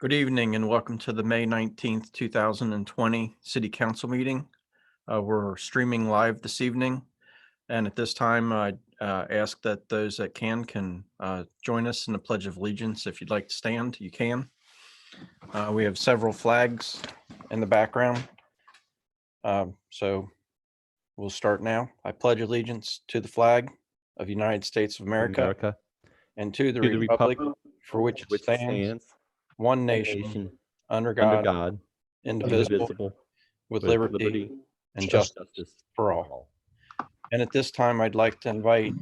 Good evening and welcome to the May 19th, 2020 City Council meeting. We're streaming live this evening, and at this time I ask that those that can join us in the Pledge of Allegiance. If you'd like to stand, you can. We have several flags in the background, so we'll start now. I pledge allegiance to the flag of the United States of America and to the republic for which it stands, one nation, under God, indivisible, with liberty and justice for all. And at this time, I'd like to invite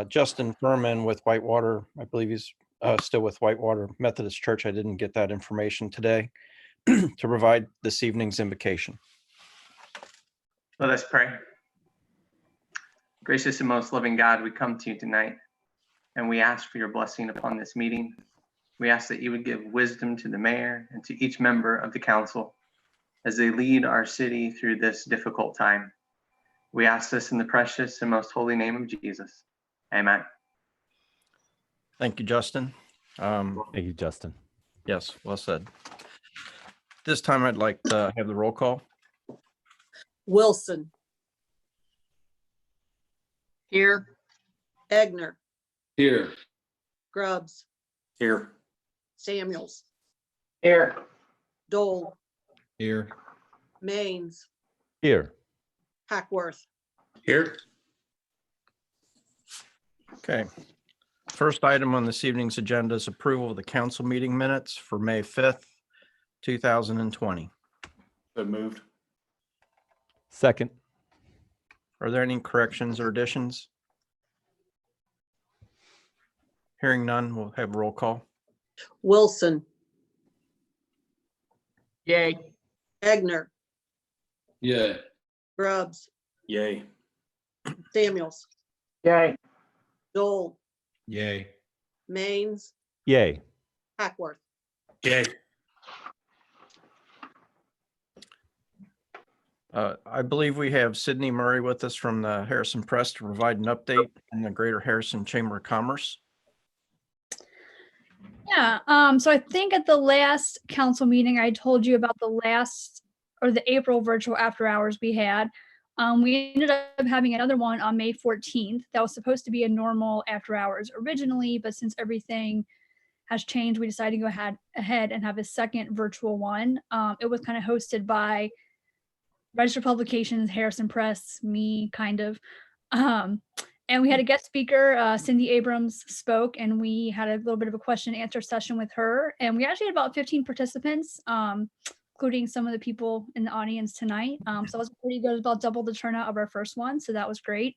Justin Furman with Whitewater. I believe he's still with Whitewater Methodist Church. I didn't get that information today to provide this evening's invocation. Let us pray. Gracious and most loving God, we come to you tonight and we ask for your blessing upon this meeting. We ask that you would give wisdom to the mayor and to each member of the council as they lead our city through this difficult time. We ask this in the precious and most holy name of Jesus. Amen. Thank you, Justin. Thank you, Justin. Yes, well said. This time I'd like to have the roll call. Wilson. Here. Egner. Here. Grubbs. Here. Samuels. Here. Dole. Here. Maines. Here. Hackworth. Here. Okay. First item on this evening's agenda is approval of the council meeting minutes for May 5th, 2020. So moved. Second. Are there any corrections or additions? Hearing none, we'll have a roll call. Wilson. Yay. Egner. Yay. Grubbs. Yay. Samuels. Yay. Dole. Yay. Maines. Yay. Hackworth. Yay. I believe we have Sydney Murray with us from the Harrison Press to provide an update on the Greater Harrison Chamber of Commerce. Yeah, so I think at the last council meeting, I told you about the April virtual after hours we had. We ended up having another one on May 14th. That was supposed to be a normal after hours originally, but since everything has changed, we decided to go ahead and have a second virtual one. It was kind of hosted by Registered Publications, Harrison Press, me, kind of. And we had a guest speaker, Cindy Abrams spoke, and we had a little bit of a question and answer session with her. And we actually had about 15 participants, including some of the people in the audience tonight. So it was pretty good, about double the turnout of our first one. So that was great.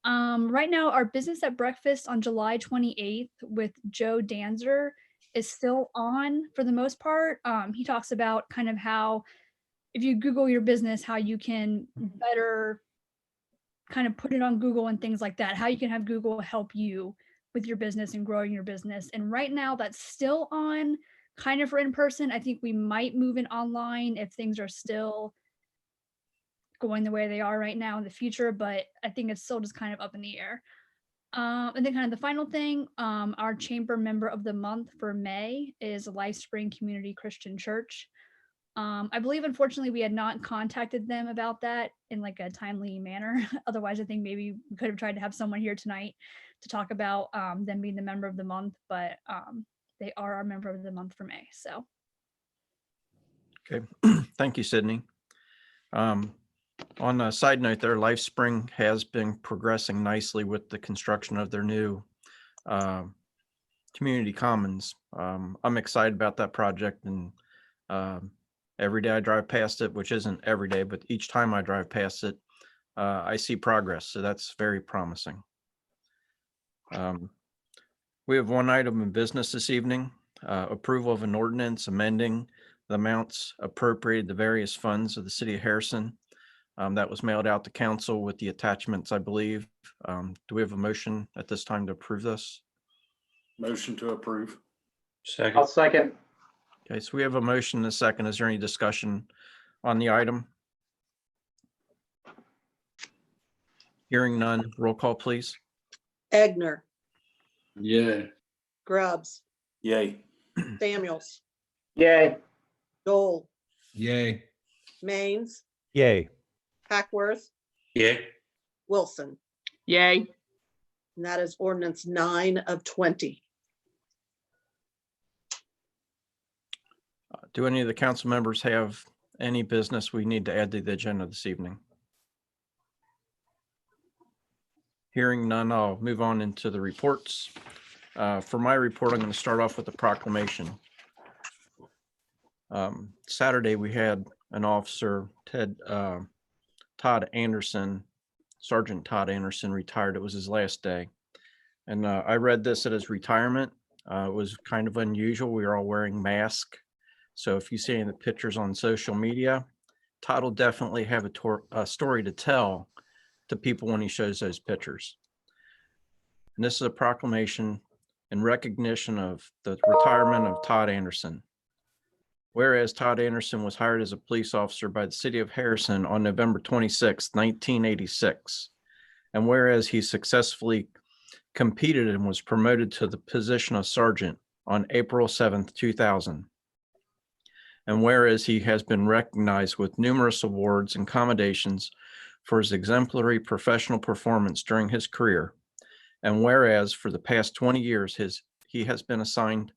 Right now, our business at breakfast on July 28th with Joe Danzer is still on for the most part. He talks about kind of how, if you Google your business, how you can better kind of put it on Google and things like that, how you can have Google help you with your business and growing your business. And right now that's still on kind of for in-person. I think we might move it online if things are still going the way they are right now in the future, but I think it's still just kind of up in the air. And then kind of the final thing, our chamber member of the month for May is Life Spring Community Christian Church. I believe, unfortunately, we had not contacted them about that in like a timely manner. Otherwise, I think maybe we could have tried to have someone here tonight to talk about them being the member of the month, but they are our member of the month for May. So. Okay, thank you, Sydney. On a side note there, Life Spring has been progressing nicely with the construction of their new community commons. I'm excited about that project, and every day I drive past it, which isn't every day, but each time I drive past it, I see progress. So that's very promising. We have one item in business this evening, approval of an ordinance amending the amounts appropriated to various funds of the city of Harrison. That was mailed out to council with the attachments, I believe. Do we have a motion at this time to approve this? Motion to approve. Second. I'll second. Okay, so we have a motion and a second. Is there any discussion on the item? Hearing none, roll call, please. Egner. Yay. Grubbs. Yay. Samuels. Yay. Dole, Yay. Maines, Yay. Hackworth, Yay. Wilson. Yay. And that is ordinance 9 of 20. Do any of the council members have any business we need to add to the agenda this evening? Hearing none, I'll move on into the reports. For my report, I'm going to start off with a proclamation. Saturday, we had an officer, Todd Anderson, Sergeant Todd Anderson retired. It was his last day. And I read this at his retirement. It was kind of unusual. We were all wearing masks. So if you see any of the pictures on social media, Todd will definitely have a story to tell to people when he shows those pictures. And this is a proclamation in recognition of the retirement of Todd Anderson. Whereas Todd Anderson was hired as a police officer by the city of Harrison on November 26, 1986. And whereas he successfully competed and was promoted to the position of sergeant on April 7th, 2000. And whereas he has been recognized with numerous awards and commendations for his exemplary professional performance during his career. And whereas for the past 20 years, he has been assigned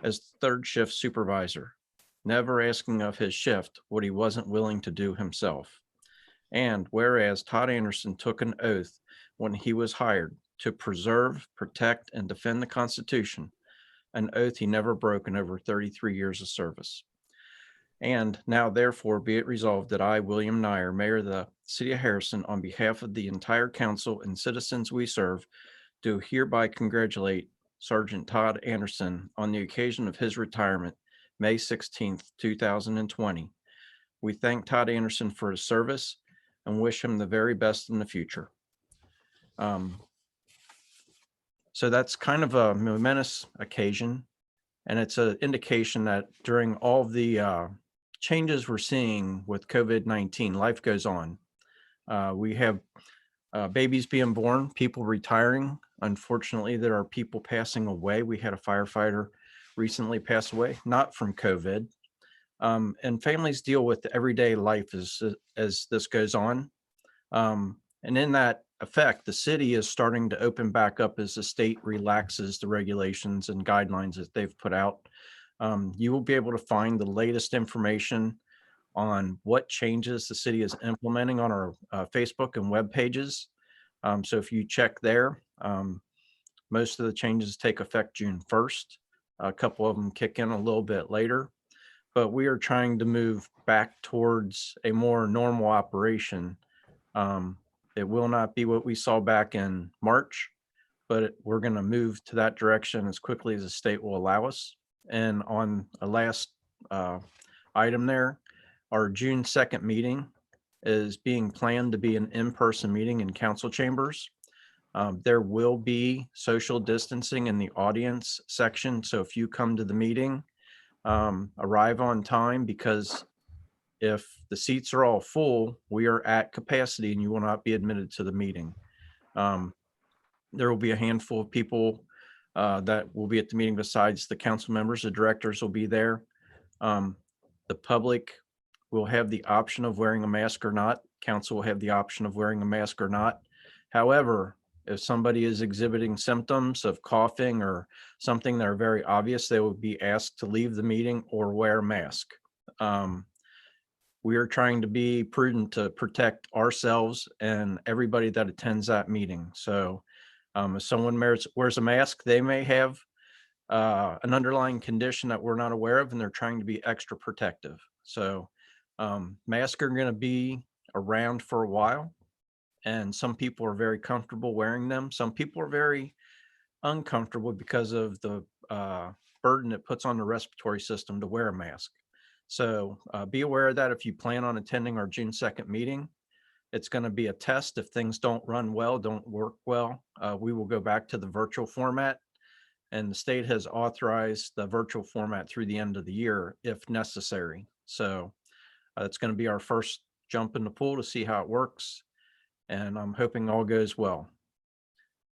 as third shift supervisor, never asking of his shift what he wasn't willing to do himself. And whereas Todd Anderson took an oath when he was hired to preserve, protect, and defend the Constitution, an oath he never broke in over 33 years of service. And now, therefore, be it resolved that I, William Nyer, Mayor of the City of Harrison, on behalf of the entire council and citizens we serve, do hereby congratulate Sergeant Todd Anderson on the occasion of his retirement, May 16th, 2020. We thank Todd Anderson for his service and wish him the very best in the future. So that's kind of a momentous occasion, and it's an indication that during all the changes we're seeing with COVID-19, life goes on. We have babies being born, people retiring. Unfortunately, there are people passing away. We had a firefighter recently pass away, not from COVID. And families deal with everyday life as this goes on. And in that effect, the city is starting to open back up as the state relaxes the regulations and guidelines that they've put out. You will be able to find the latest information on what changes the city is implementing on our Facebook and web pages. So if you check there, most of the changes take effect June 1st. A couple of them kick in a little bit later, but we are trying to move back towards a more normal operation. It will not be what we saw back in March, but we're going to move to that direction as quickly as the state will allow us. And on a last item there, our June 2nd meeting is being planned to be an in-person meeting in council chambers. There will be social distancing in the audience section. So if you come to the meeting, arrive on time, because if the seats are all full, we are at capacity and you will not be admitted to the meeting. There will be a handful of people that will be at the meeting besides the council members. The directors will be there. The public will have the option of wearing a mask or not. Council will have the option of wearing a mask or not. However, if somebody is exhibiting symptoms of coughing or something that are very obvious, they will be asked to leave the meeting or wear a mask. We are trying to be prudent to protect ourselves and everybody that attends that meeting. So if someone wears a mask, they may have an underlying condition that we're not aware of, and they're trying to be extra protective. So masks are going to be around for a while, and some people are very comfortable wearing them. Some people are very uncomfortable because of the burden it puts on the respiratory system to wear a mask. So be aware of that if you plan on attending our June 2nd meeting. It's going to be a test. If things don't run well, don't work well, we will go back to the virtual format. And the state has authorized the virtual format through the end of the year if necessary. So it's going to be our first jump in the pool to see how it works. And I'm hoping all goes well.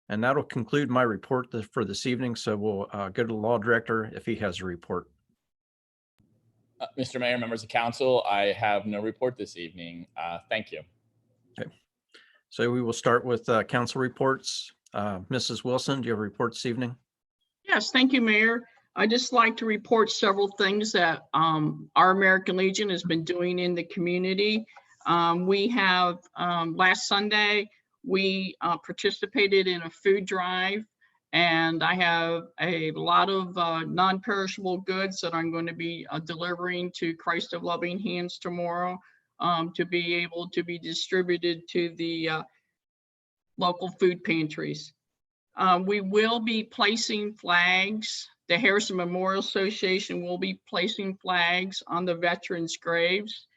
And that'll conclude my report for this evening. So we'll go to the law director if he has a report. Mr. Mayor, members of council, I have no report this evening. Thank you. So we will start with council reports. Mrs. Wilson, do you have a report this evening? Yes, thank you, Mayor. I'd just like to report several things that our American Legion has been doing in the community. We have last Sunday, we participated in a food drive, and I have a lot of non-perishable goods that I'm going to be delivering to Christ of Loving Hands tomorrow to be able to be distributed to the local food pantries. We will be placing flags. The Harrison Memorial Association will be placing flags on the veterans' graves.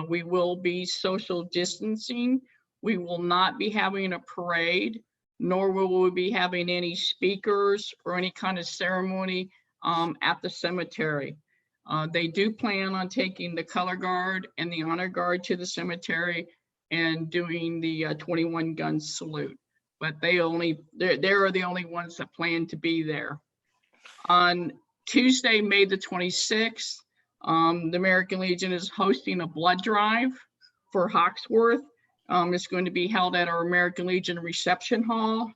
We will be social distancing. We will not be having a parade, nor will we be having any speakers or any kind of ceremony at the cemetery. They do plan on taking the color guard and the honor guard to the cemetery and doing the 21 gun salute. But they are the only ones that plan to be there. On Tuesday, May the 26th, the American Legion is hosting a blood drive for Hawksworth. It's going to be held at our American Legion reception hall.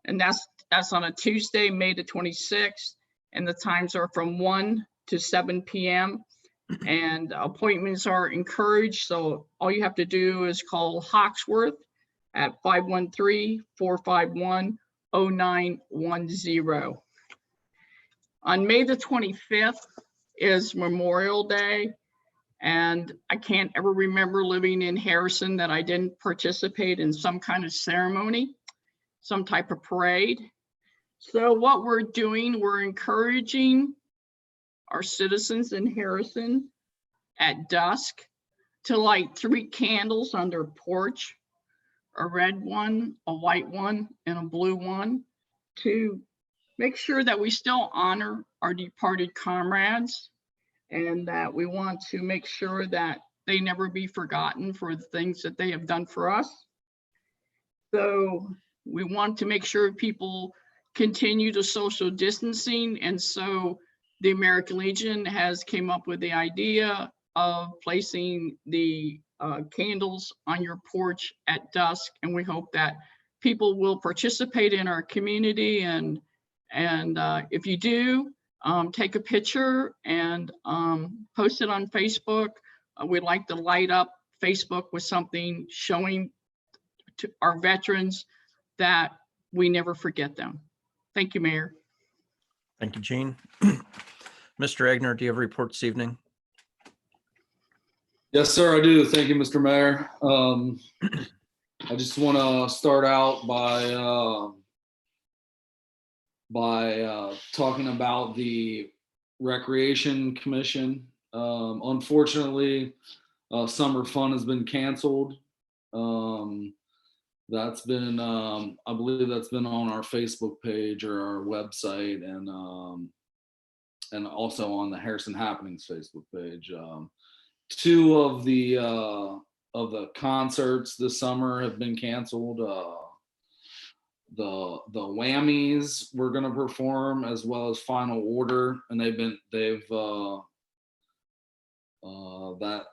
And that's on a Tuesday, May the 26th. And the times are from 1 to 7 p.m. And appointments are encouraged. So all you have to do is call Hawksworth at 513-451-0910. On May the 25th is Memorial Day, and I can't ever remember living in Harrison that I didn't participate in some kind of ceremony, some type of parade. So what we're doing, we're encouraging our citizens in Harrison at dusk to light 3 candles on their porch, a red one, a white one, and a blue one, to make sure that we still honor our departed comrades, and that we want to make sure that they never be forgotten for the things that they have done for us. So we want to make sure people continue to social distancing, and so the American Legion has came up with the idea of placing the candles on your porch at dusk, and we hope that people will participate in our community. And if you do, take a picture and post it on Facebook. We'd like to light up Facebook with something showing to our veterans that we never forget them. Thank you, Mayor. Thank you, Gene. Mr. Egner, do you have a report this evening? Yes, sir, I do. Thank you, Mr. Mayor. I just want to start out by talking about the Recreation Commission. Unfortunately, summer fun has been canceled. That's been, I believe that's been on our Facebook page or our website, and also on the Harrison Happenings Facebook page. 2 of the concerts this summer have been canceled. The Whammies were going to perform, as well as Final Order, and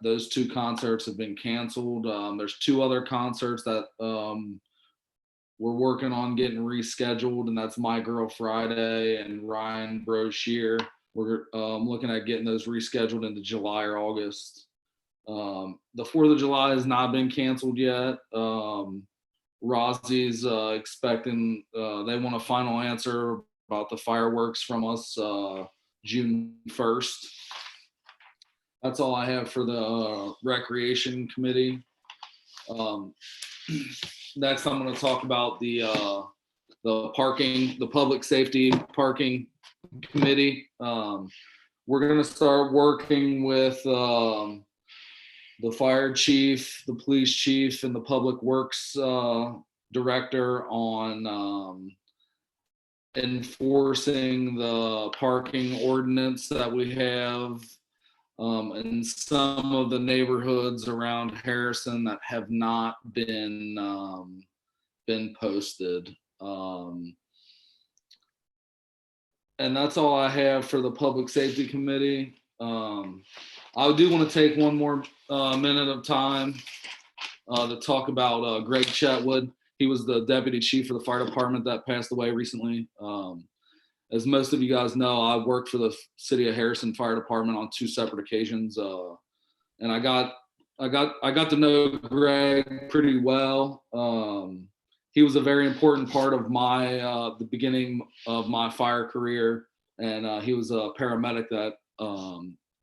those 2 concerts have been canceled. There's 2 other concerts that we're working on getting rescheduled, and that's My Girl Friday and Ryan Broshear. We're looking at getting those rescheduled into July or August. The 4th of July has not been canceled yet. Rozzie's expecting, they want a final answer about the fireworks from us June 1st. That's all I have for the Recreation Committee. Next, I'm going to talk about the parking, the Public Safety Parking Committee. We're going to start working with the fire chief, the police chief, and the public works director on enforcing the parking ordinance that we have in some of the neighborhoods around Harrison that have not been posted. And that's all I have for the Public Safety Committee. I do want to take one more minute of time to talk about Greg Chetwood. He was the deputy chief for the fire department that passed away recently. As most of you guys know, I worked for the city of Harrison Fire Department on 2 separate occasions, and I got to know Greg pretty well. He was a very important part of the beginning of my fire career, and he was a paramedic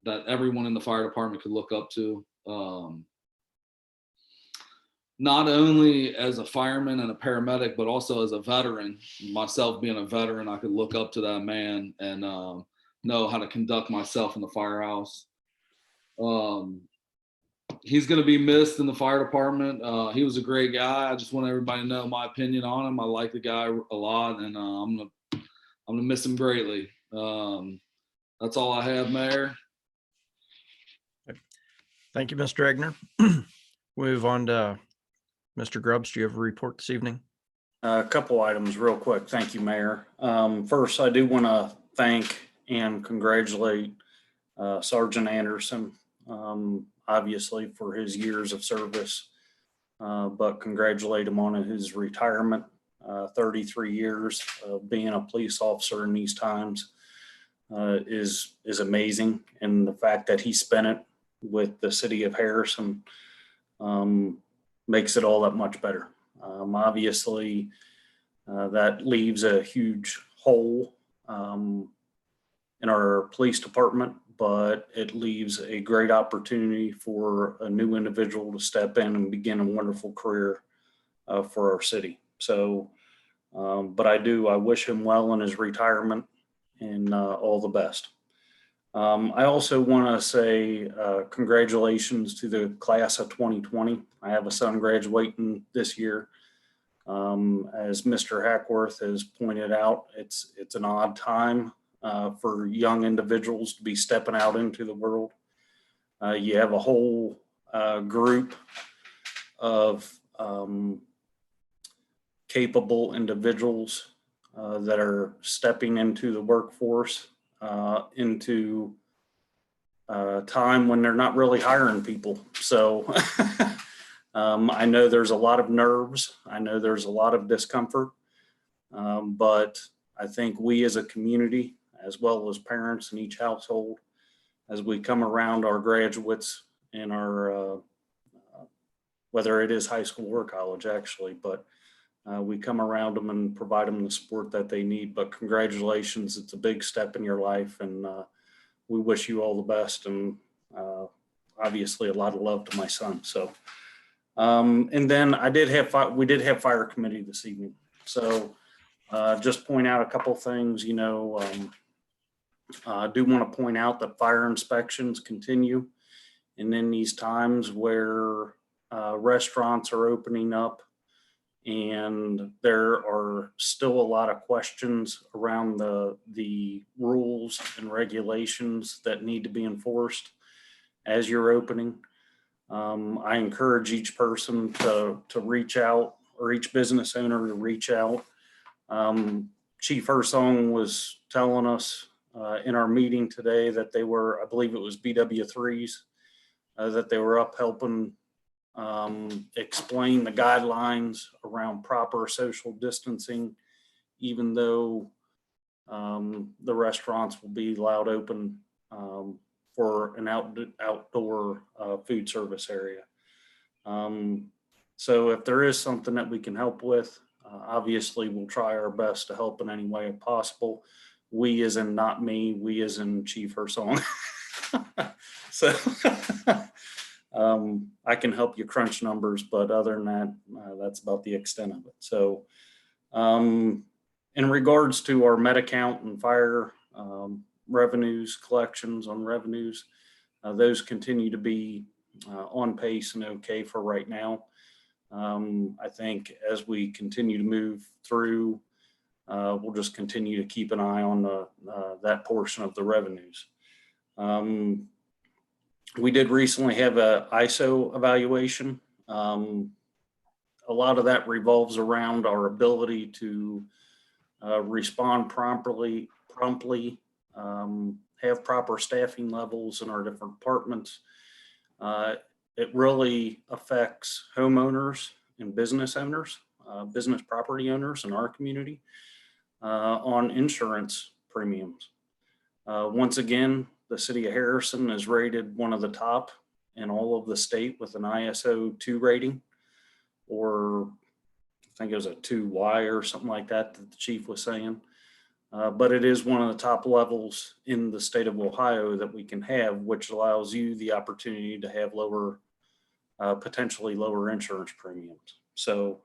that everyone in the fire department could look up to. Not only as a fireman and a paramedic, but also as a veteran. Myself being a veteran, I could look up to that man and know how to conduct myself in the firehouse. He's going to be missed in the fire department. He was a great guy. I just want everybody to know my opinion on him. I like the guy a lot, and I'm gonna miss him greatly. That's all I have, Mayor. Thank you, Mr. Egner. Move on to Mr. Grubbs. Do you have a report this evening? A couple items real quick. Thank you, Mayor. First, I do want to thank and congratulate Sergeant Anderson, obviously for his years of service, but congratulate him on his retirement. 33 years of being a police officer in these times is amazing. And the fact that he spent it with the city of Harrison makes it all that much better. Obviously, that leaves a huge hole in our police department, but it leaves a great opportunity for a new individual to step in and begin a wonderful career for our city. So, but I wish him well in his retirement and all the best. I also want to say congratulations to the class of 2020. I have a son graduating this year. As Mr. Hackworth has pointed out, it's an odd time for young individuals to be stepping out into the world. You have a whole group of capable individuals that are stepping into the workforce into a time when they're not really hiring people. So I know there's a lot of nerves. I know there's a lot of discomfort, but I think we as a community, as well as parents in each household, as we come around our graduates and our, whether it is high school or college actually, but we come around them and provide them the support that they need. But congratulations, it's a big step in your life, and we wish you all the best, and obviously a lot of love to my son. So, and then we did have fire committee this evening. So just point out a couple things, I do want to point out that fire inspections continue. And in these times where restaurants are opening up, and there are still a lot of questions around the rules and regulations that need to be enforced as you're opening. I encourage each person to reach out, or each business owner to reach out. Chief Hersong was telling us in our meeting today that they were, I believe it was BW3s, that they were up helping explain the guidelines around proper social distancing, even though the restaurants will be allowed open for an outdoor food service area. So if there is something that we can help with, obviously we'll try our best to help in any way possible. We as in not me, we as in Chief Hersong. So I can help you crunch numbers, but other than that, that's about the extent of it. So in regards to our med account and fire revenues, collections on revenues, those continue to be on pace and okay for right now. I think as we continue to move through, we'll just continue to keep an eye on that portion of the revenues. We did recently have a ISO evaluation. A lot of that revolves around our ability to respond promptly have proper staffing levels in our different departments. It really affects homeowners and business owners, business property owners in our community on insurance premiums. Once again, the city of Harrison is rated one of the top in all of the state with an ISO 2 rating, or I think it was a 2Y or something like that that the chief was saying. But it is one of the top levels in the state of Ohio that we can have, which allows you the opportunity to have lower, potentially lower insurance premiums. So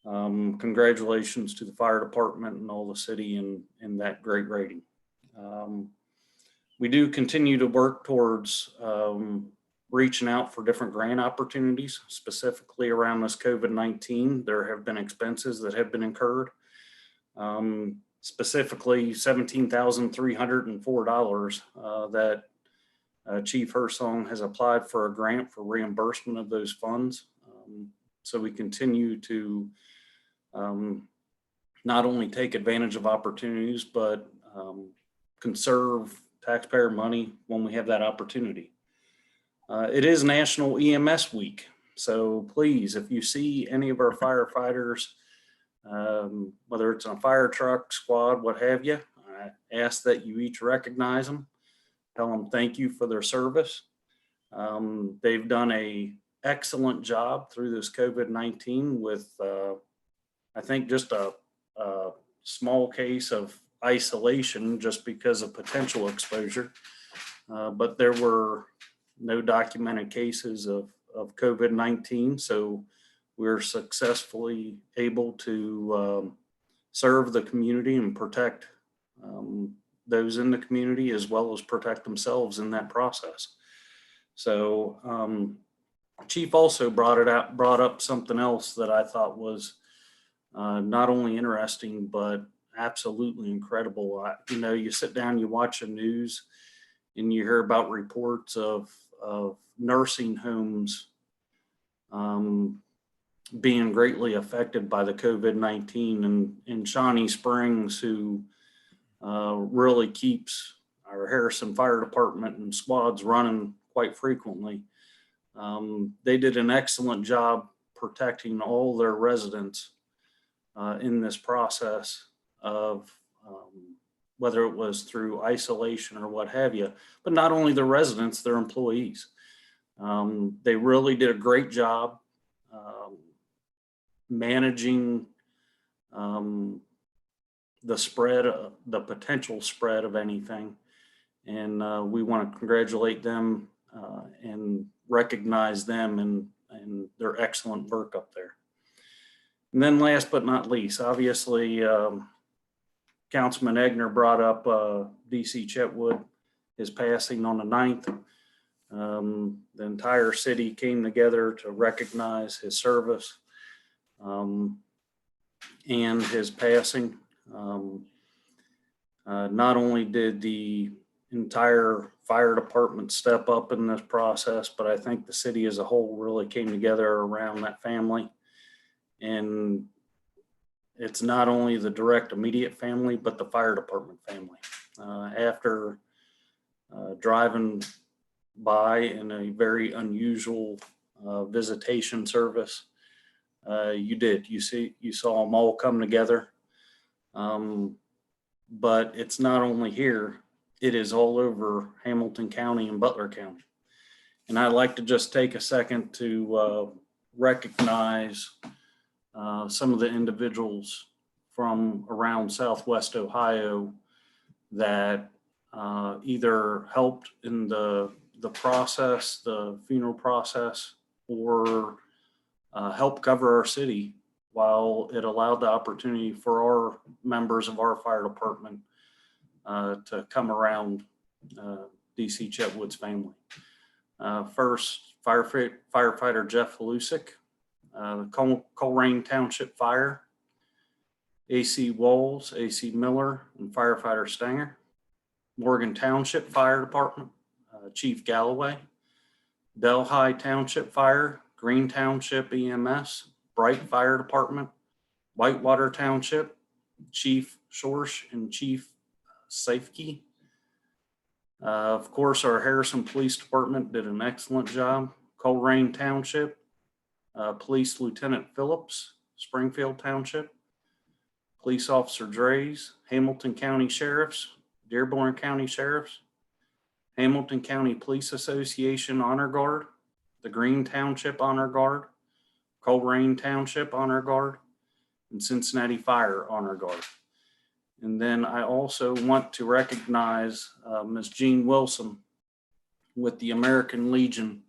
congratulations to the fire department and all the city in that great rating. We do continue to work towards reaching out for different grant opportunities, specifically around this COVID-19. There have been expenses that have been incurred. Specifically $17,304 that Chief Hersong has applied for a grant for reimbursement of those funds. So we continue to not only take advantage of opportunities, but conserve taxpayer money when we have that opportunity. It is National EMS Week. So please, if you see any of our firefighters, whether it's on a fire truck, squad, what have you, I ask that you each recognize them, tell them thank you for their service. They've done an excellent job through this COVID-19 with, I think, just a small case of isolation just because of potential exposure. But there were no documented cases of COVID-19. So we're successfully able to serve the community and protect those in the community, as well as protect themselves in that process. So Chief also brought up something else that I thought was not only interesting, but absolutely incredible. You sit down, you watch the news, and you hear about reports of nursing homes being greatly affected by the COVID-19, and in Shawnee Springs, who really keeps our Harrison Fire Department and squads running quite frequently. They did an excellent job protecting all their residents in this process of whether it was through isolation or what have you, but not only the residents, their employees. They really did a great job managing the spread, the potential spread of anything. And we want to congratulate them and recognize them and their excellent work up there. And then last but not least, obviously, Councilman Egner brought up DC Chetwood, his passing on the 9th. The entire city came together to recognize his service and his passing. Not only did the entire fire department step up in this process, but I think the city as a whole really came together around that family. And it's not only the direct immediate family, but the fire department family. After driving by in a very unusual visitation service, you saw them all come together. But it's not only here, it is all over Hamilton County and Butler County. And I'd like to just take a second to recognize some of the individuals from around Southwest Ohio that either helped in the process, the funeral process, or helped cover our city while it allowed the opportunity for our members of our fire department to come around DC Chetwood's family. First, firefighter Jeff Halusik, Colerain Township Fire, AC Walls, AC Miller, and firefighter Stanger. Morgan Township Fire Department, Chief Galloway. Delhi Township Fire, Green Township EMS, Bright Fire Department, Whitewater Township, Chief Schorsch and Chief Safety, Of course, our Harrison Police Department did an excellent job. Coleraine Township, Police Lieutenant Phillips, Springfield Township, Police Officer Drays, Hamilton County Sheriffs, Dearborn County Sheriffs, Hamilton County Police Association Honor Guard, the Green Township Honor Guard, Coleraine Township Honor Guard, and Cincinnati Fire Honor Guard. And then I also want to recognize Ms. Jean Wilson with the American Legion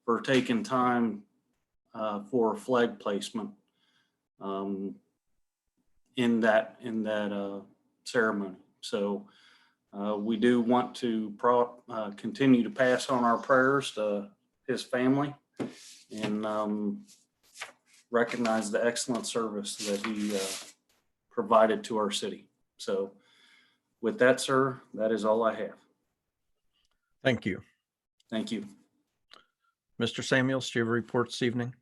for taking time for flag placement in that ceremony. So we do want to continue to pass on our prayers to his family and recognize the excellent service that he provided to our city. So with that, sir, that is all I have. Thank you. Thank you. Mr. Samuels, do you have a report this evening?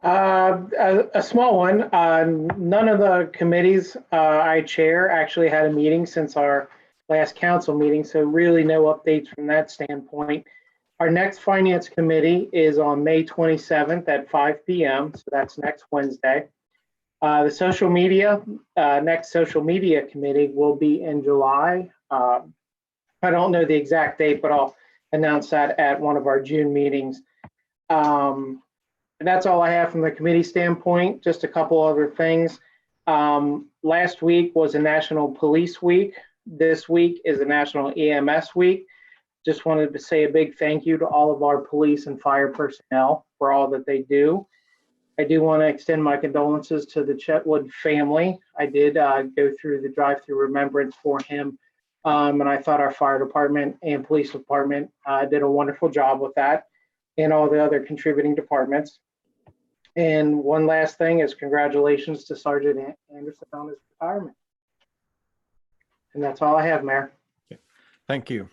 A small one. None of the committees I chair actually had a meeting since our last council meeting, so really no updates from that standpoint. Our next finance committee is on May 27th at 5 p.m., so that's next Wednesday. The social media, next social media committee will be in July. I don't know the exact date, but I'll announce that at one of our June meetings. And that's all I have from the committee standpoint. Just a couple other things. Last week was a National Police Week. This week is a National EMS Week. Just wanted to say a big thank you to all of our police and fire personnel for all that they do. I do want to extend my condolences to the Chetwood family. I did go through the drive-through remembrance for him, and I thought our fire department and police department did a wonderful job with that, and all the other contributing departments. And one last thing is congratulations to Sergeant Anderson on his retirement. And that's all I have, Mayor. Thank you.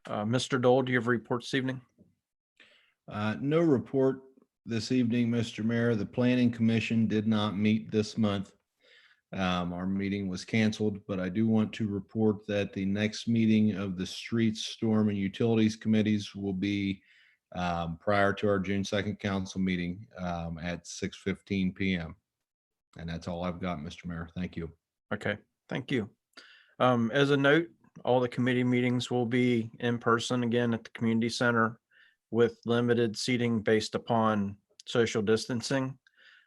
Mr. Dole, do you have a report this evening? No report this evening, Mr. Mayor. The Planning Commission did not meet this month. Our meeting was canceled, but I do want to report that the next meeting of the Streets, Storm, and Utilities Committees will be prior to our June 2nd council meeting at 6:15 p.m. And that's all I've got, Mr. Mayor. Thank you. Okay, thank you. As a note, all the committee meetings will be in person again at the community center with limited seating based upon social distancing.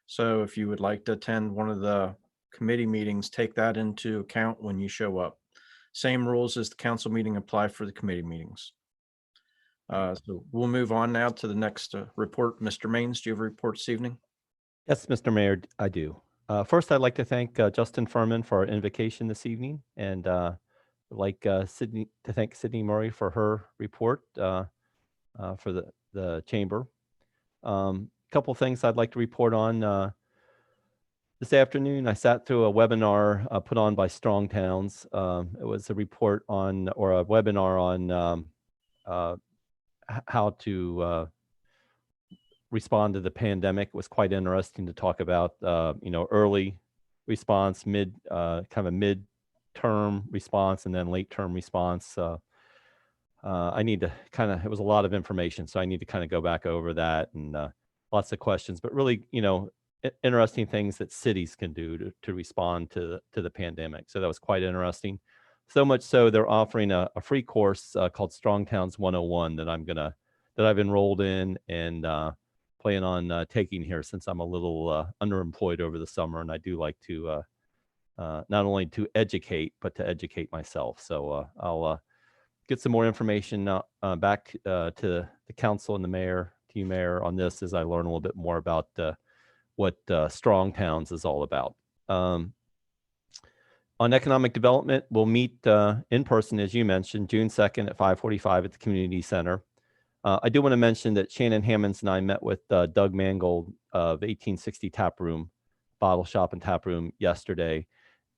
So if you would like to attend one of the committee meetings, take that into account when you show up. Same rules as the council meeting apply for the committee meetings. So we'll move on now to the next report. Mr. Maines, do you have a report this evening? Yes, Mr. Mayor, I do. First, I'd like to thank Justin Furman for our invocation this evening, and I'd like to thank Sydney Murray for her report for the chamber. Couple things I'd like to report on. This afternoon, I sat through a webinar put on by Strong Towns. It was a report on, or a webinar on how to respond to the pandemic. It was quite interesting to talk about, early response, kind of a mid-term response, and then late-term response. I need to it was a lot of information, so I need to kind of go back over that, and lots of questions, but really, interesting things that cities can do to respond to the pandemic. So that was quite interesting. So much so they're offering a free course called Strong Towns 101 that I've enrolled in and plan on taking here, since I'm a little underemployed over the summer, and I do like to not only to educate, but to educate myself. So I'll get some more information back to the council and the mayor, to you, Mayor, on this as I learn a little bit more about what Strong Towns is all about. On economic development, we'll meet in person, as you mentioned, June 2nd at 5:45 at the community center. I do want to mention that Shannon Hammonds and I met with Doug Mangold of 1860 Tap Room, Bottle Shop and Tap Room yesterday.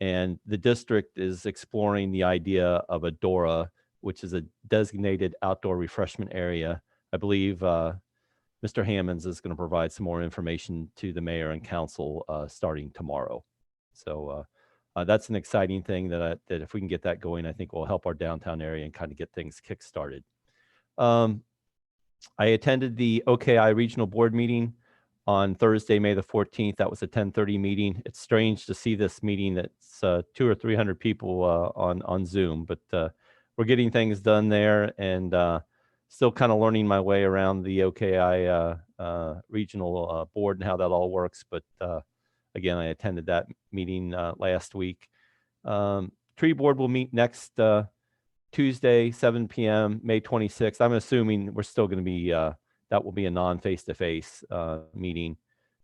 And the district is exploring the idea of a DORA, which is a designated outdoor refreshment area. I believe Mr. Hammonds is going to provide some more information to the mayor and council starting tomorrow. So that's an exciting thing that if we can get that going, I think will help our downtown area and kind of get things kick-started. I attended the OKI Regional Board meeting on Thursday, May the 14th. That was a 10:30 meeting. It's strange to see this meeting that's 200 or 300 people on Zoom, but we're getting things done there, and still kind of learning my way around the OKI Regional Board and how that all works. But again, I attended that meeting last week. Tree Board will meet next Tuesday, 7 p.m., May 26th. I'm assuming we're still going to be, that will be a non-face-to-face meeting.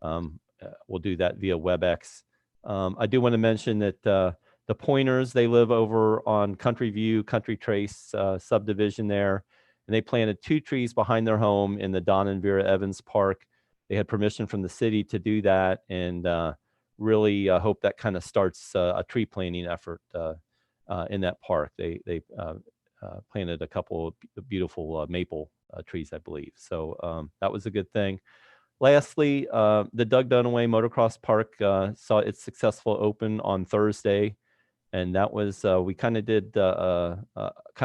We'll do that via WebEx. I do want to mention that the Pointers, they live over on Country View, Country Trace subdivision there, and they planted 2 trees behind their home in the Don and Vera Evans Park. They had permission from the city to do that, and really hope that kind of starts a tree planting effort in that park. They planted a couple of beautiful maple trees, I believe. So that was a good thing. Lastly, the Doug Dunaway Motocross Park saw its successful open on Thursday. And that was, we kind of did kind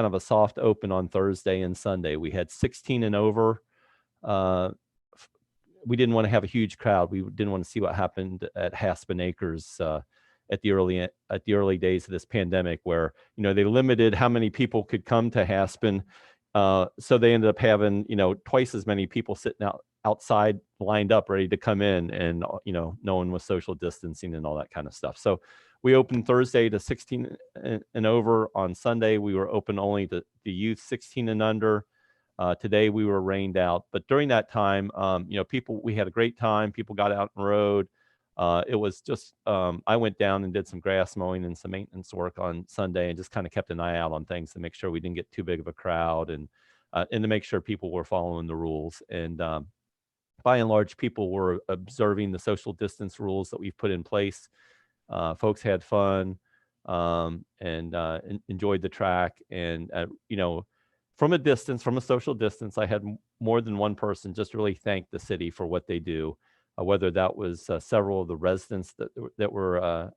of a soft open on Thursday and Sunday. We had 16 and over. We didn't want to have a huge crowd. We didn't want to see what happened at Haspin Acres at the early days of this pandemic, where they limited how many people could come to Haspin. So they ended up having twice as many people sitting outside lined up ready to come in, and no one was social distancing and all that kind of stuff. So we opened Thursday to 16 and over. On Sunday we were open only to the youth 16 and under. Today we were rained out, but during that time, we had a great time. People got out and rode. It was just, I went down and did some grass mowing and some maintenance work on Sunday, and just kind of kept an eye out on things to make sure we didn't get too big of a crowd, and to make sure people were following the rules. And by and large, people were observing the social distance rules that we've put in place. Folks had fun and enjoyed the track. And, from a distance, from a social distance, I had more than one person just really thank the city for what they do. Whether that was several of the residents that were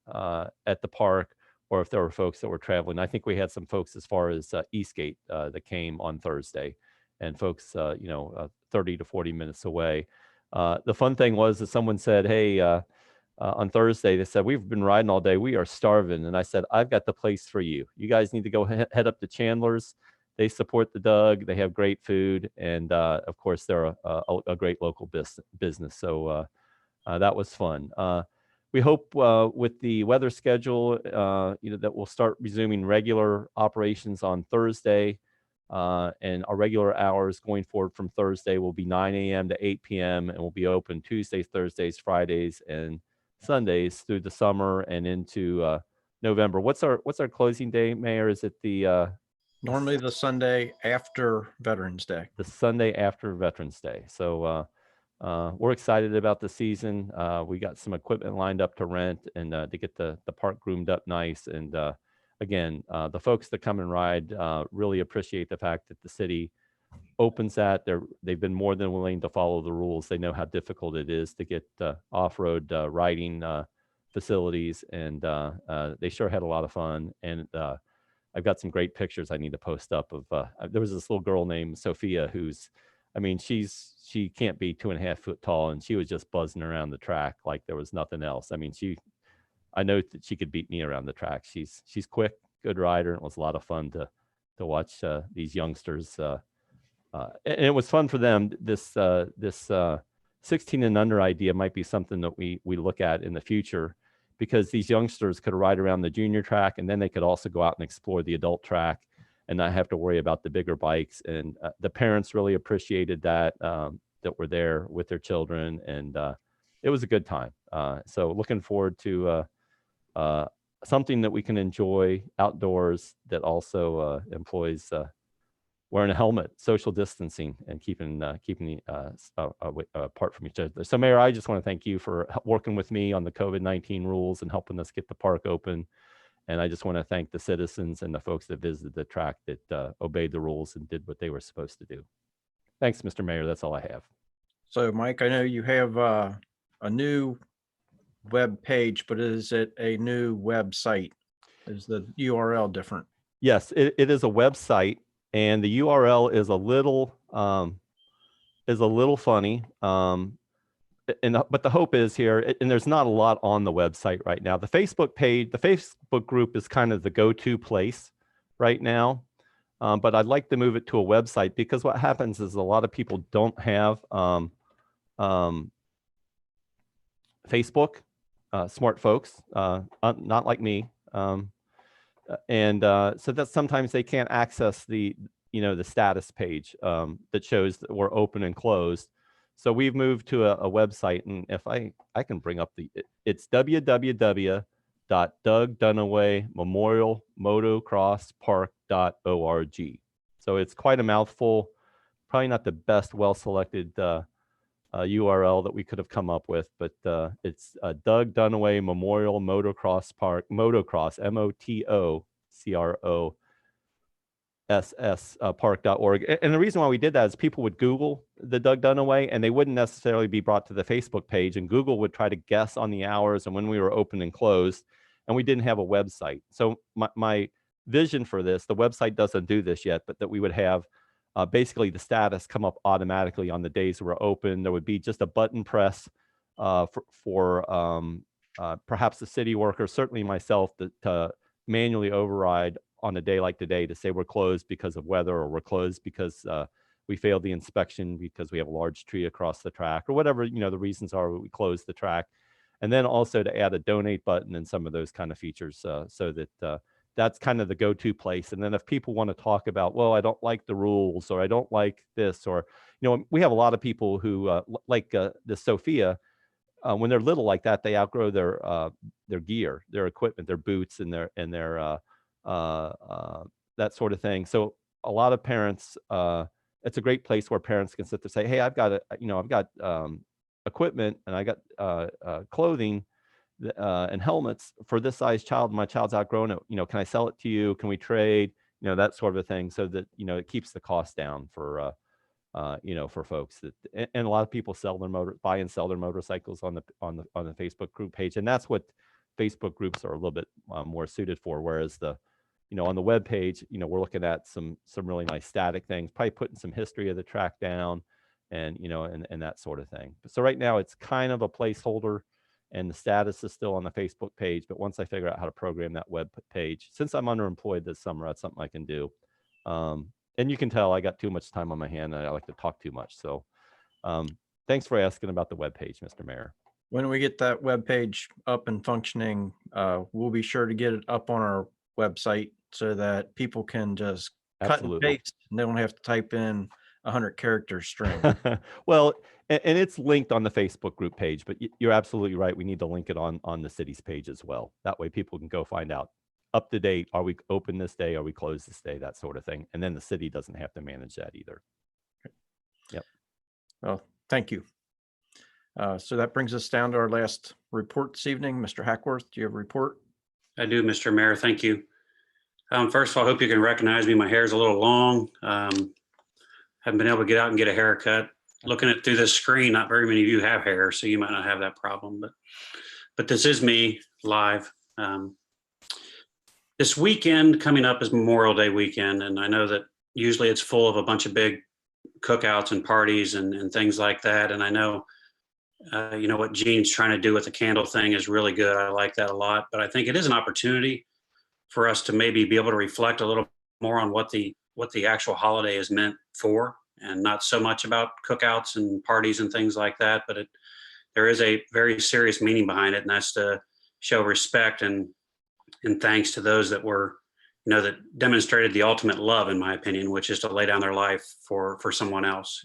at the park, or if there were folks that were traveling. I think we had some folks as far as Eastgate that came on Thursday, and folks 30 to 40 minutes away. The fun thing was that someone said, hey, on Thursday, they said, we've been riding all day. We are starving. And I said, I've got the place for you. You guys need to go head up to Chandler's. They support the Doug. They have great food. And of course, they're a great local business. So that was fun. We hope with the weather schedule, that we'll start resuming regular operations on Thursday. And our regular hours going forward from Thursday will be 9 a.m. to 8 p.m. and we'll be open Tuesdays, Thursdays, Fridays, and Sundays through the summer and into November. What's our closing day, Mayor? Is it the Normally the Sunday after Veterans Day. The Sunday after Veterans Day. So we're excited about the season. We got some equipment lined up to rent and to get the park groomed up nice. And again, the folks that come and ride really appreciate the fact that the city opens that. They've been more than willing to follow the rules. They know how difficult it is to get off-road riding facilities, and they sure had a lot of fun. And I've got some great pictures I need to post up of, there was this little girl named Sophia she can't be 2.5 foot tall, and she was just buzzing around the track like there was nothing else. I mean, I know that she could beat me around the track. She's quick, good rider, and it was a lot of fun to watch these youngsters. And it was fun for them. This 16 and under idea might be something that we look at in the future, because these youngsters could ride around the junior track, and then they could also go out and explore the adult track and not have to worry about the bigger bikes. And the parents really appreciated that were there with their children, and it was a good time. So looking forward to something that we can enjoy outdoors that also employs wearing a helmet, social distancing, and keeping apart from each other. So Mayor, I just want to thank you for working with me on the COVID-19 rules and helping us get the park open. And I just want to thank the citizens and the folks that visited the track that obeyed the rules and did what they were supposed to do. Thanks, Mr. Mayor. That's all I have. So Mike, I know you have a new web page, but is it a new website? Is the URL different? Yes, it is a website, and the URL is a little funny. But the hope is here, and there's not a lot on the website right now. The Facebook page, the Facebook group is kind of the go-to place right now. But I'd like to move it to a website, because what happens is a lot of people don't have Facebook, smart folks, not like me. So that sometimes they can't access the status page that shows that we're open and closed. So we've moved to a website, and if I can bring up it's www.doug-dunaway-memorial-motocross-park.org. So it's quite a mouthful, probably not the best well-selected URL that we could have come up with, but it's Doug Dunaway Memorial Motocross Park, motocross, MOTOCROSS park.org. And the reason why we did that is people would Google the Doug Dunaway, and they wouldn't necessarily be brought to the Facebook page, and Google would try to guess on the hours and when we were open and closed, and we didn't have a website. So my vision for this, the website doesn't do this yet, but that we would have basically the status come up automatically on the days we're open. There would be just a button press for perhaps the city workers, certainly myself, to manually override on a day like today to say we're closed because of weather, or we're closed because we failed the inspection because we have a large tree across the track, or whatever the reasons are we closed the track. And then also to add a donate button and some of those kind of features, so that that's kind of the go-to place. And then if people want to talk about, well, I don't like the rules, or I don't like this, or we have a lot of people who like the Sophia. When they're little like that, they outgrow their gear, their equipment, their boots, and their that sort of thing. So a lot of parents, it's a great place where parents can sit there and say, hey, I've got equipment, and I got clothing and helmets for this size child. My child's outgrown it. Can I sell it to you? Can we trade? That sort of a thing, so that it keeps the cost down for for folks. And a lot of people buy and sell their motorcycles on the Facebook group page, and that's what Facebook groups are a little bit more suited for. Whereas on the web page, we're looking at some really nice static things, probably putting some history of the track down, and and that sort of thing. So right now it's kind of a placeholder, and the status is still on the Facebook page. But once I figure out how to program that web page, since I'm underemployed this summer, that's something I can do. And you can tell I got too much time on my hand, and I like to talk too much. So thanks for asking about the web page, Mr. Mayor. When we get that web page up and functioning, we'll be sure to get it up on our website so that people can just cut and paste, and they don't have to type in 100 character string. Well, and it's linked on the Facebook group page, but you're absolutely right. We need to link it on the city's page as well. That way people can go find out up to date. Are we open this day? Are we closed this day? That sort of thing. And then the city doesn't have to manage that either. Yep. Well, thank you. So that brings us down to our last report this evening. Mr. Hackworth, do you have a report? I do, Mr. Mayor. Thank you. First of all, I hope you can recognize me. My hair is a little long. Haven't been able to get out and get a haircut. Looking at through this screen, not very many of you have hair, so you might not have that problem. But this is me live. This weekend coming up is Memorial Day weekend, and I know that usually it's full of a bunch of big cookouts and parties and things like that. And I know, what Gene's trying to do with the candle thing is really good. I like that a lot. But I think it is an opportunity for us to maybe be able to reflect a little more on what the actual holiday is meant for, and not so much about cookouts and parties and things like that. But there is a very serious meaning behind it, and that's to show respect and thanks to those that were, that demonstrated the ultimate love, in my opinion, which is to lay down their life for someone else.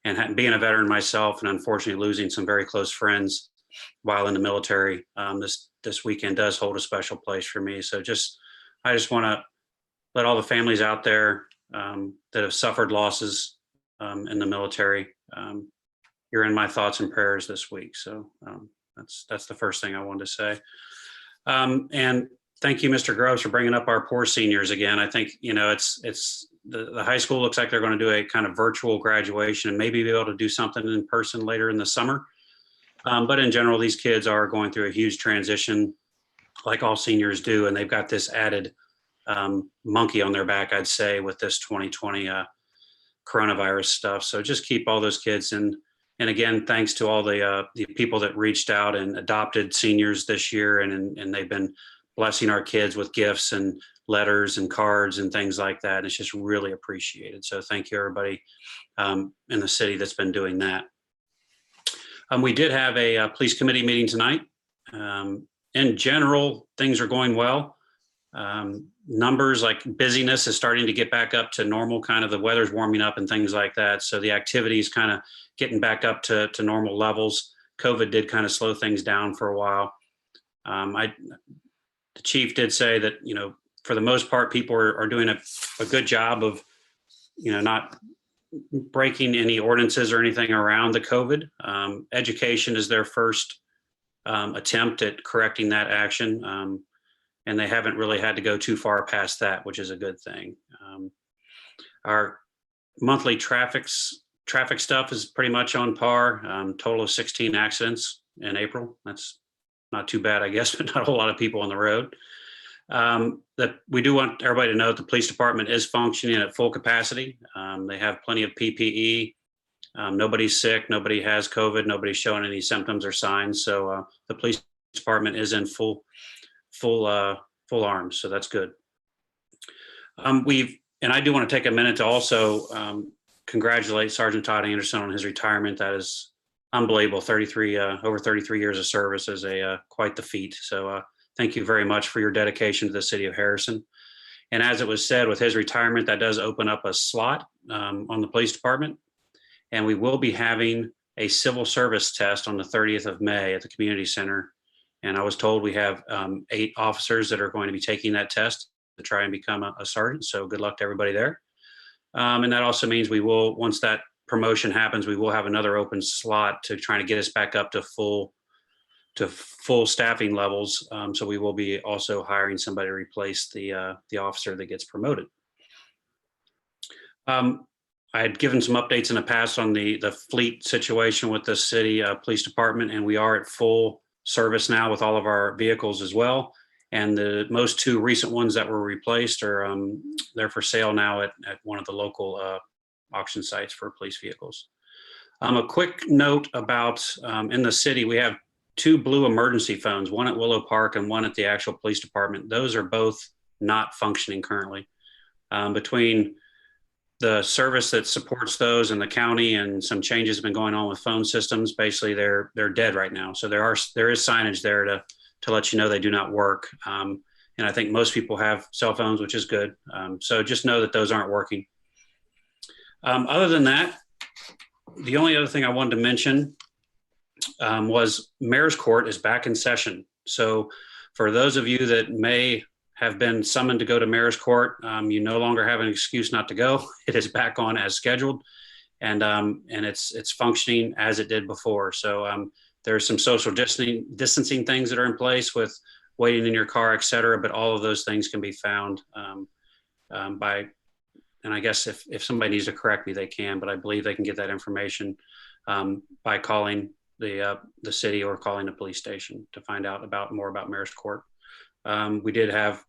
And being a veteran myself, and unfortunately losing some very close friends while in the military, this weekend does hold a special place for me. So I just want to let all the families out there that have suffered losses in the military, you're in my thoughts and prayers this week. So that's the first thing I wanted to say. And thank you, Mr. Groves, for bringing up our poor seniors again. I think, it's the high school looks like they're going to do a kind of virtual graduation and maybe be able to do something in person later in the summer. But in general, these kids are going through a huge transition like all seniors do, and they've got this added monkey on their back, I'd say, with this 2020 coronavirus stuff. So just keep all those kids in. And again, thanks to all the people that reached out and adopted seniors this year, and they've been blessing our kids with gifts and letters and cards and things like that. It's just really appreciated. So thank you, everybody in the city that's been doing that. We did have a police committee meeting tonight. In general, things are going well. Numbers like busyness is starting to get back up to normal, kind of the weather's warming up and things like that. So the activity is kind of getting back up to normal levels. COVID did kind of slow things down for a while. The chief did say that, you know, for the most part, people are doing a good job of, you know, not breaking any ordinances or anything around the COVID. Education is their first attempt at correcting that action. And they haven't really had to go too far past that, which is a good thing. Our monthly traffic stuff is pretty much on par. Total of 16 accidents in April. That's not too bad, I guess, but not a whole lot of people on the road. That we do want everybody to know that the police department is functioning at full capacity. They have plenty of PPE. Nobody's sick. Nobody has COVID. Nobody's showing any symptoms or signs. So the police department is in full arms. So that's good. And I do want to take a minute to also congratulate Sergeant Todd Anderson on his retirement. That is unbelievable. Over 33 years of service is quite the feat. So thank you very much for your dedication to the city of Harrison. And as it was said, with his retirement, that does open up a slot on the police department. And we will be having a civil service test on the 30th of May at the community center. And I was told we have 8 officers that are going to be taking that test to try and become a sergeant. So good luck to everybody there. And that also means we will, once that promotion happens, we will have another open slot to try to get us back up to full staffing levels. So we will be also hiring somebody to replace the officer that gets promoted. I had given some updates in the past on the fleet situation with the city police department, and we are at full service now with all of our vehicles as well. And the most 2 recent ones that were replaced are they're for sale now at one of the local auction sites for police vehicles. A quick note about in the city, we have 2 blue emergency phones, one at Willow Park and one at the actual police department. Those are both not functioning currently. Between the service that supports those in the county and some changes have been going on with phone systems, basically they're dead right now. So there is signage there to let you know they do not work. And I think most people have cell phones, which is good. So just know that those aren't working. Other than that, the only other thing I wanted to mention was Mayor's Court is back in session. So for those of you that may have been summoned to go to Mayor's Court, you no longer have an excuse not to go. It is back on as scheduled, and it's functioning as it did before. So there's some social distancing things that are in place with waiting in your car, et cetera, but all of those things can be found by, and I guess if somebody needs to correct me, they can, but I believe they can get that information by calling the city or calling the police station to find out more about Mayor's Court. We did have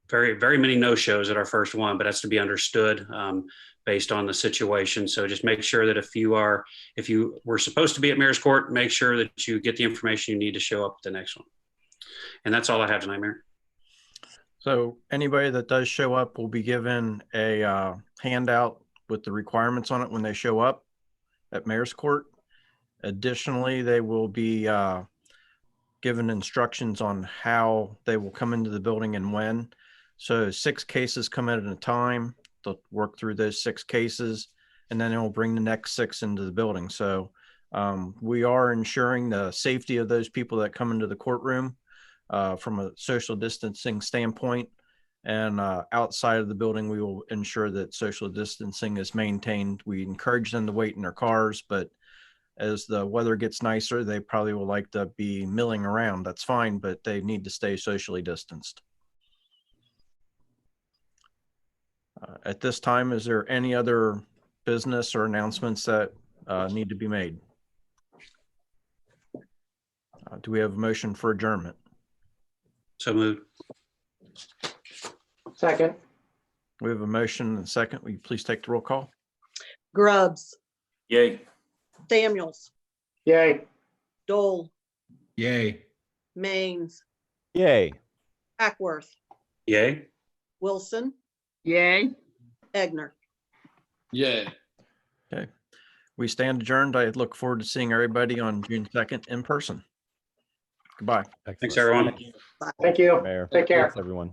very, very many no-shows at our first one, but that's to be understood based on the situation. So just make sure that if you were supposed to be at Mayor's Court, make sure that you get the information you need to show up at the next one. And that's all I have tonight, Mayor. So anybody that does show up will be given a handout with the requirements on it when they show up at Mayor's Court. Additionally, they will be given instructions on how they will come into the building and when. So 6 cases come in at a time. They'll work through those 6 cases, and then they'll bring the next 6 into the building. So we are ensuring the safety of those people that come into the courtroom from a social distancing standpoint. And outside of the building, we will ensure that social distancing is maintained. We encourage them to wait in their cars, but as the weather gets nicer, they probably will like to be milling around. That's fine, but they need to stay socially distanced. At this time, is there any other business or announcements that need to be made? Do we have a motion for adjournment? So moved. Second. We have a motion and a second. Will you please take the roll call? Grubbs, Yay. Samuels, Yay. Dole, Yay. Maines, Yay. Hackworth, Yay. Wilson, Yay. Egner. Yay. Okay. We stand adjourned. I look forward to seeing everybody on June 2nd in person. Goodbye. Thanks, Excellent. everyone. Thank you. Mayor. Take care. Thanks, everyone.